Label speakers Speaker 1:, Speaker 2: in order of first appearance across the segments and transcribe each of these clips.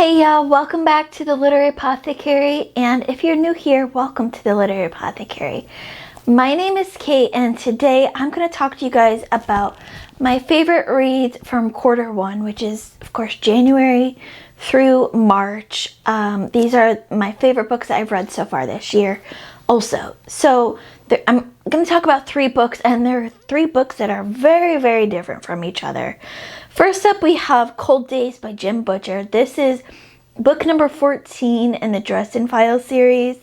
Speaker 1: Hey y'all, welcome back to the Literary Apothecary, and if you're new here, welcome to the Literary Apothecary. My name is Kate, and today I'm going to talk to you guys about my favorite reads from quarter one, which is, of course, January through March. These are my favorite books that I've read so far this year also. So I'm going to talk about three books, and there are three books that are very, very different from each other. First up, we have Cold Days by Jim Butcher. This is book number 14 in the Dresden Files series,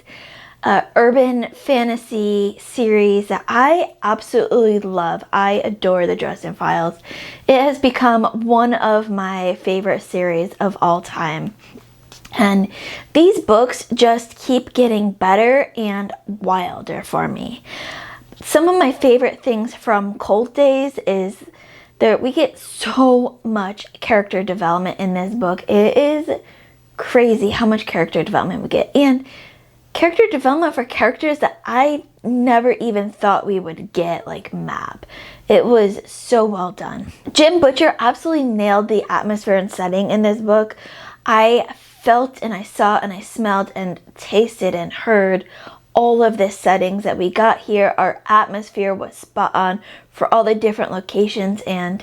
Speaker 1: urban fantasy series that I absolutely love. I adore the Dresden Files. It has become one of my favorite series of all time. And these books just keep getting better and wilder for me. Some of my favorite things from Cold Days is that we get so much character development in this book. It is crazy how much character development we get. And character development for characters that I never even thought we would get, like Mab. It was so well done. Jim Butcher absolutely nailed the atmosphere and setting in this book. I felt and I saw and I smelled and tasted and heard all of the settings that we got here. Our atmosphere was spot on for all the different locations and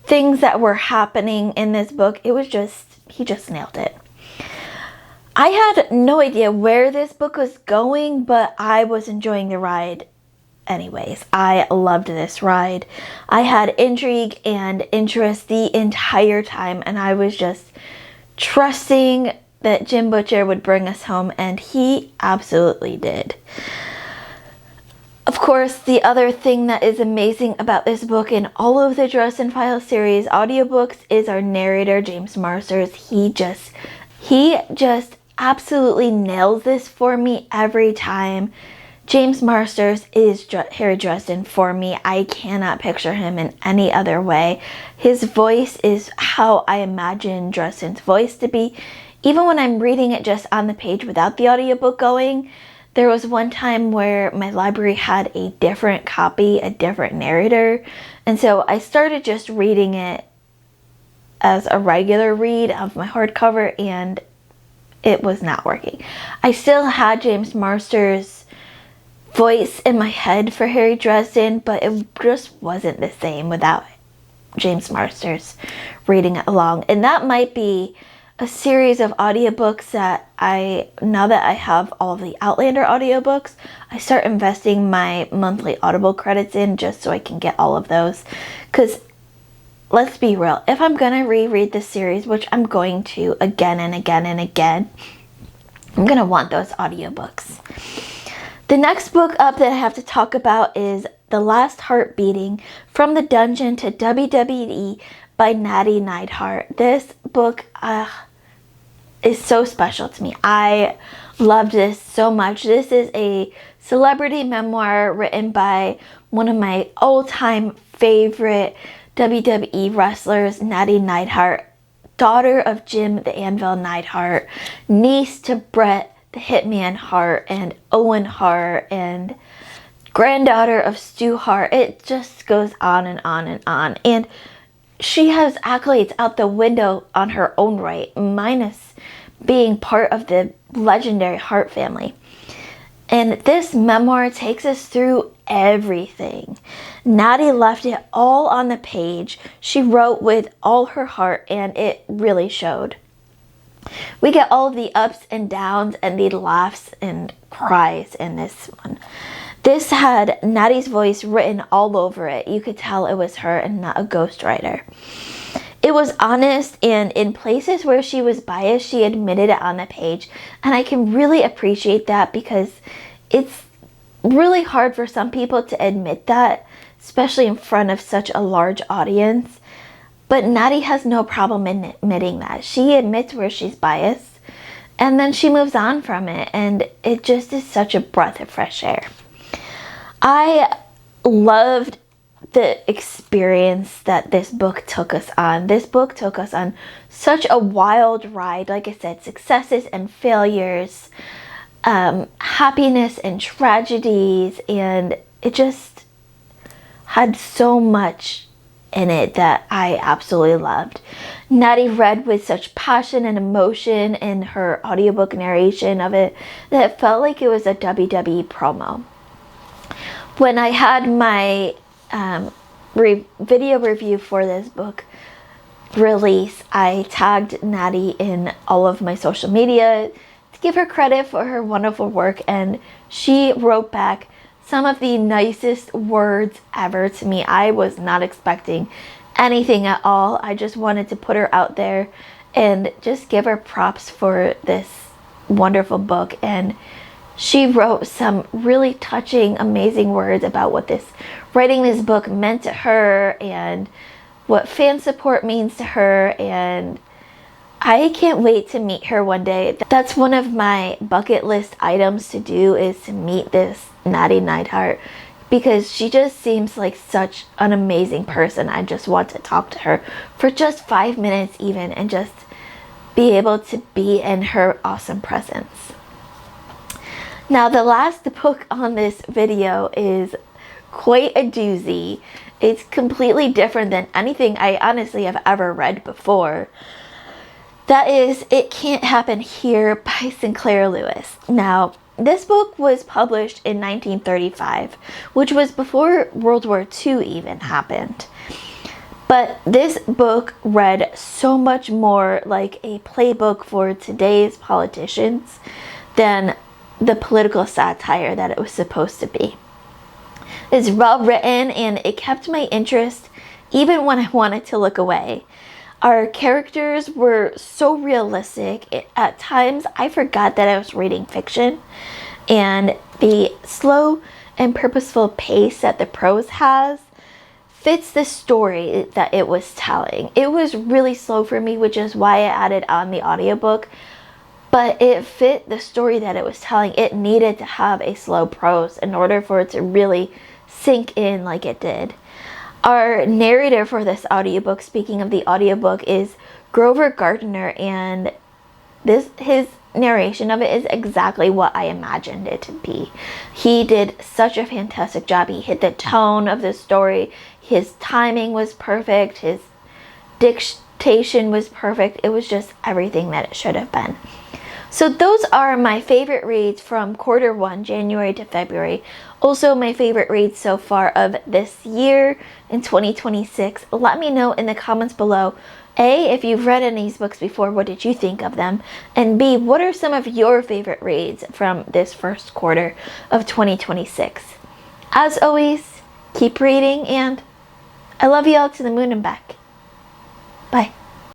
Speaker 1: things that were happening in this book. It was just, he just nailed it. I had no idea where this book was going, but I was enjoying the ride anyways. I loved this ride. I had intrigue and interest the entire time, and I was just trusting that Jim Butcher would bring us home, and he absolutely did. Of course, the other thing that is amazing about this book and all of the Dresden Files series audiobooks is our narrator, James Marsters. He just absolutely nails this for me every time. James Marsters is Harry Dresden for me. I cannot picture him in any other way. His voice is how I imagine Dresden's voice to be. Even when I'm reading it just on the page without the audiobook going, there was one time where my library had a different copy, a different narrator, and so I started just reading it as a regular read of my hardcover, and it was not working. I still had James Marsters' voice in my head for Harry Dresden, but it just wasn't the same without James Marsters reading it along. And that might be a series of audiobooks that now that I have all of the Outlander audiobooks, I start investing my monthly Audible credits in just so I can get all of those. Because let's be real, if I'm going to reread this series, which I'm going to again and again and again, I'm going to want those audiobooks. The next book up that I have to talk about is The Last Hart Beating, From the Dungeon to WWE by Natty Neidhart. This book is so special to me. I loved this so much. This is a celebrity memoir written by one of my all-time favorite WWE wrestlers, Natty Neidhart, daughter of Jim the Anvil Neidhart, niece to Bret the Hitman Hart and Owen Hart, and granddaughter of Stu Hart. It just goes on and on and on. And she has accolades out the window on her own right, minus being part of the legendary Hart family. And this memoir takes us through everything. Natty left it all on the page. She wrote with all her heart, and it really showed. We get all of the ups and downs and the laughs and cries in this one. This had Natty's voice written all over it. You could tell it was her and not a ghostwriter. It was honest, and in places where she was biased, she admitted it on the page. And I can really appreciate that, because it's really hard for some people to admit that, especially in front of such a large audience. But Natty has no problem in admitting that. She admits where she's biased, and then she moves on from it. And it just is such a breath of fresh air. I loved the experience that this book took us on. This book took us on such a wild ride. Like I said, successes and failures, happiness and tragedies, and it just had so much in it that I absolutely loved. Natty read with such passion and emotion in her audiobook narration of it that it felt like it was a WWE promo. When I had my video review for this book release, I tagged Natty in all of my social media to give her credit for her wonderful work, and she wrote back some of the nicest words ever to me. I was not expecting anything at all. I just wanted to put her out there and just give her props for this wonderful book. And she wrote some really touching, amazing words about what writing this book meant to her and what fan support means to her, and I can't wait to meet her one day. That's one of my bucket list items to do, is to meet this Natty Neidhart, because she just seems like such an amazing person. I just want to talk to her for just 5 minutes even, and just be able to be in her awesome presence. Now, the last book on this video is quite a doozy. It's completely different than anything I honestly have ever read before. That is It Can't Happen Here by Sinclair Lewis. Now, this book was published in 1935, which was before World War II even happened. But this book read so much more like a playbook for today's politicians than the political satire that it was supposed to be. It's well written, and it kept my interest even when I wanted to look away. Our characters were so realistic. At times, I forgot that I was reading fiction, and the slow and purposeful pace that the prose has fits the story that it was telling. It was really slow for me, which is why I added on the audiobook. But it fit the story that it was telling. It needed to have a slow prose in order for it to really sink in like it did. Our narrator for this audiobook, speaking of the audiobook, is Grover Gardner, and his narration of it is exactly what I imagined it to be. He did such a fantastic job. He hit the tone of the story. His timing was perfect. His dictation was perfect. It was just everything that it should have been. So those are my favorite reads from Q1, January to February. Also my favorite reads so far of this year in 2026. Let me know in the comments below, A, if you've read any of these books before, what did you think of them? And B, what are some of your favorite reads from this first quarter of 2026? As always, keep reading, and I love you all to the moon and back. Bye.